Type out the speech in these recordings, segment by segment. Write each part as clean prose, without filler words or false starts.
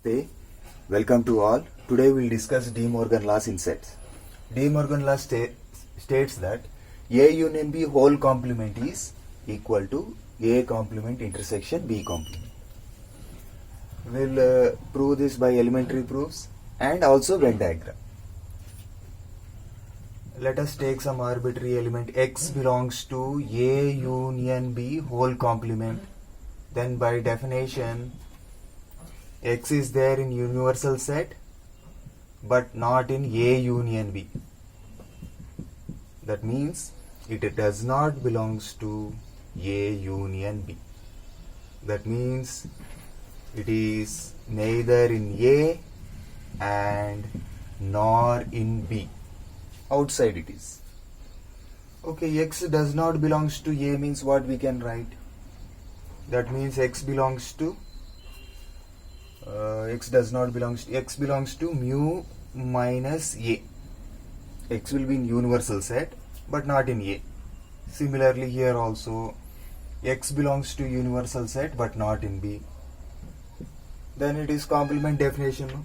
Namaste. Welcome to all. Today we will discuss De Morgan laws in sets. De Morgan law states that A union B whole complement is equal to A complement intersection B complement. We will prove this by elementary proofs and also Venn diagram. Let us take some arbitrary element. X belongs to A union B whole complement. Then by definition, X is there in universal set but not in A union B. That means it does not belongs to A union B. That means it is neither in A and nor in B. Outside it is. Okay, X does not belongs to A means what we can write? That means X belongs to X belongs to mu minus A. X will be in universal set but not in A. Similarly here also X belongs to universal set but not in B. Then it is complement definition.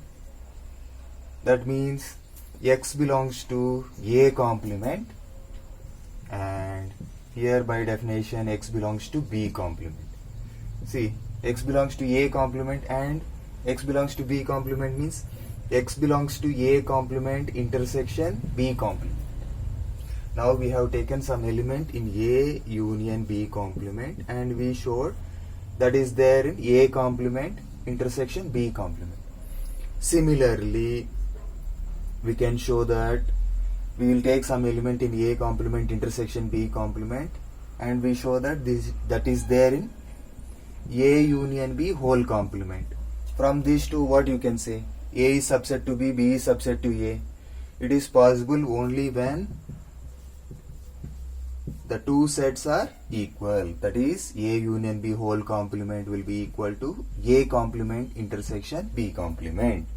That means X belongs to A complement and here by definition X belongs to B complement. See, X belongs to A complement and X belongs to B complement means X belongs to A complement intersection B complement. Now we have taken some element in A union B complement and we showed that is there in A complement intersection B complement. Similarly, we can show that we will take some element in A complement intersection B complement and we show that that is there in A union B whole complement. From these two, what you can say? A is subset to B, B is subset to A. It is possible only when the two sets are equal. That is, A union B whole complement will be equal to A complement intersection B complement.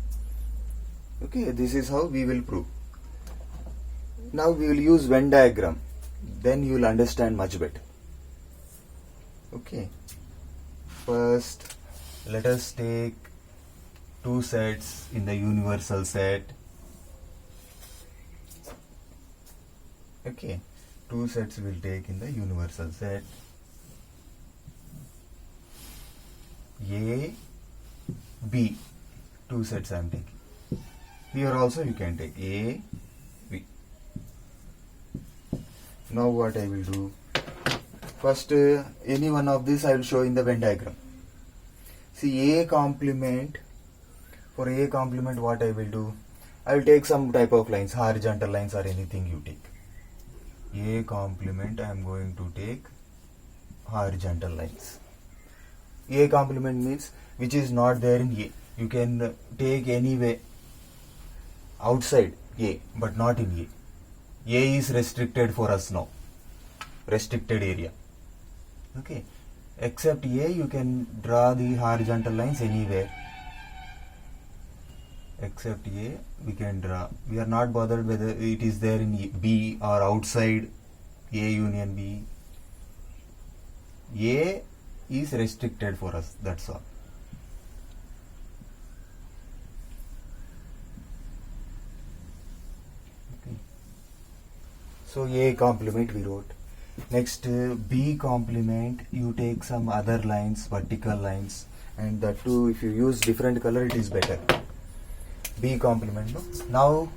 Okay, this is how we will prove. Now we will use Venn diagram. Then you will understand much better. Okay. First, let us take two sets in the universal set. Okay, two sets we will take in the universal set. A, B. Two sets I am taking. Here also you can take A, B. Now what I will do? First, any one of these I will show in the Venn diagram. See, A complement. For A complement, what I will do? I will take some type of lines, horizontal lines or anything you take. A complement, I am going to take horizontal lines. A complement means which is not there in A. You can take any way outside A, but not in A. A is restricted for us now. Restricted area. Okay. Except A, you can draw the horizontal lines anywhere. Except A, we can draw. We are not bothered whether it is there in B or outside A union B. A is restricted for us, that's all. Okay. So A complement we wrote. Next, B complement, you take some other lines, vertical lines, and that too, if you use different color, it is better. B complement, no? Now,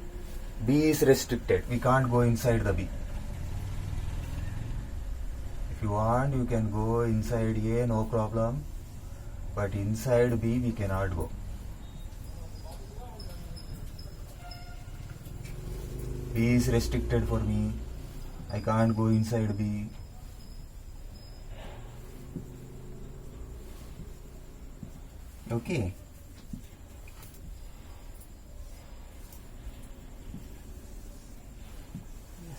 B is restricted. We can't go inside the B. If you want, you can go inside A, no problem. But inside B, we cannot go. B is restricted for me. I can't go inside B. Okay.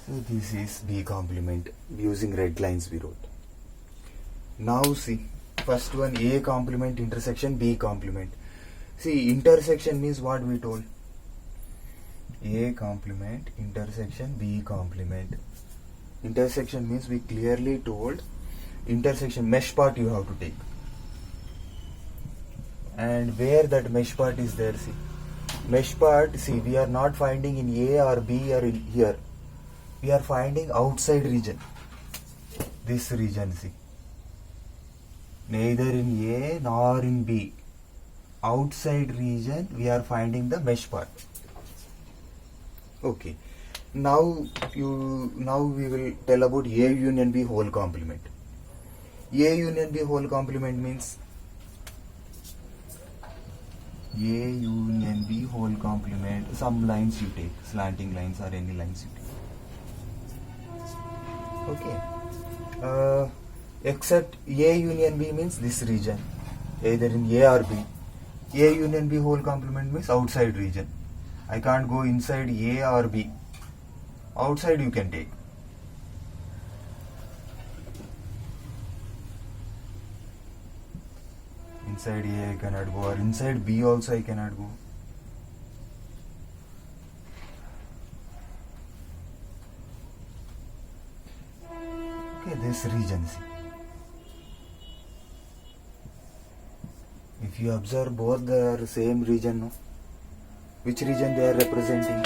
So this is B complement using red lines we wrote. Now see, first one A complement intersection B complement. See, intersection means what we told. A complement intersection B complement. Intersection means we clearly told intersection mesh part you have to take. and where that mesh part is there. See, mesh part, see, we are not finding in A or B or in here, we are finding outside region, this region. See, neither in A nor in B, outside region we are finding the mesh part. Okay, now we will tell about A union B whole complement. A union B whole complement means A union B whole complement, some lines you take, slanting lines or any lines you take. Okay, except A union B means this region, either in A or B. A union B whole complement means outside region. I can't go inside A or B. Outside you can take. Inside A I cannot go, or inside B also I cannot go. Okay, this region. See, if you observe, both they are same region. No? Which region they are representing?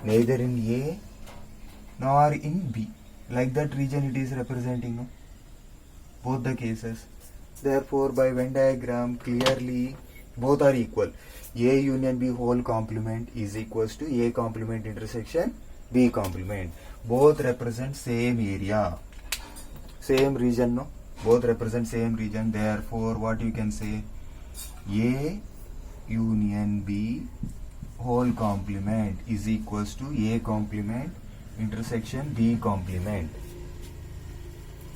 Neither in A nor in B. Like that region it is representing. No? Both the cases. Therefore, by Venn diagram, clearly both are equal. A union B whole complement is equals to A complement intersection B complement. Both represent same area, same region. No, both represent same region. Therefore, what you can say? A union B whole complement is equals to A complement intersection B complement.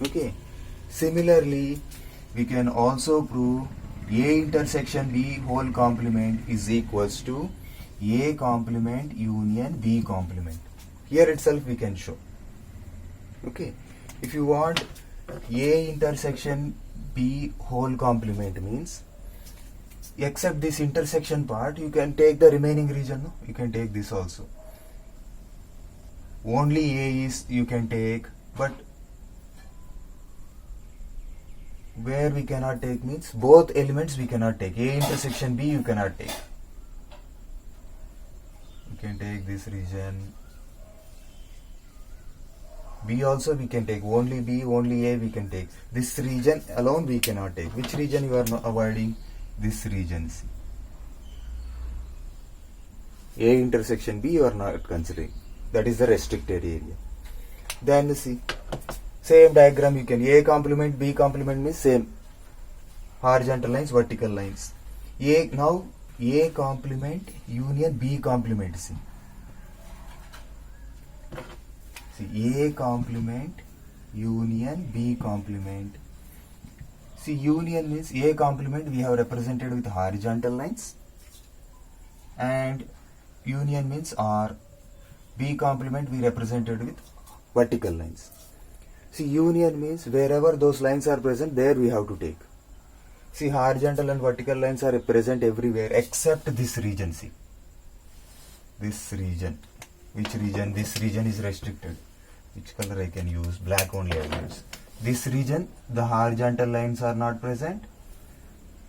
Okay. Similarly, we can also prove A intersection B whole complement is equals to A complement union B complement. Here itself we can show. Okay. If you want A intersection B whole complement means, except this intersection part, you can take the remaining region. No? You can take this also. Only A is you can take, but where we cannot take means both elements we cannot take. A intersection B you cannot take. You can take this region. B also we can take. Only B, only A we can take. This region alone we cannot take. Which region you are avoiding? This region. See. A intersection B you are not considering. That is the restricted area. Then see, same diagram you can. A complement B complement means same. Horizontal lines, vertical lines. Now A complement union B complement. See, A complement union B complement. See, union means A complement we have represented with horizontal lines, and union means R. B complement we represented with vertical lines. See, union means wherever those lines are present, there we have to take. See, horizontal and vertical lines are present everywhere except this region. See, this region. Which region? This region is restricted. Which color I can use? Black only I use. This region, the horizontal lines are not present,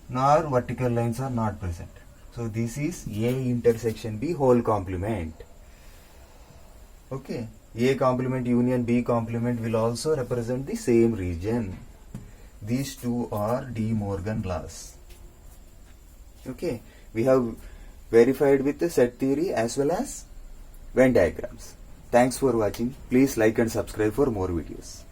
nor vertical lines are not present. So this is A intersection B whole complement. Okay. A complement union B complement will also represent the same region. These two are De Morgan laws. Okay. We have verified with the set theory as well as Venn diagrams. Thanks for watching. Please like and subscribe for more videos.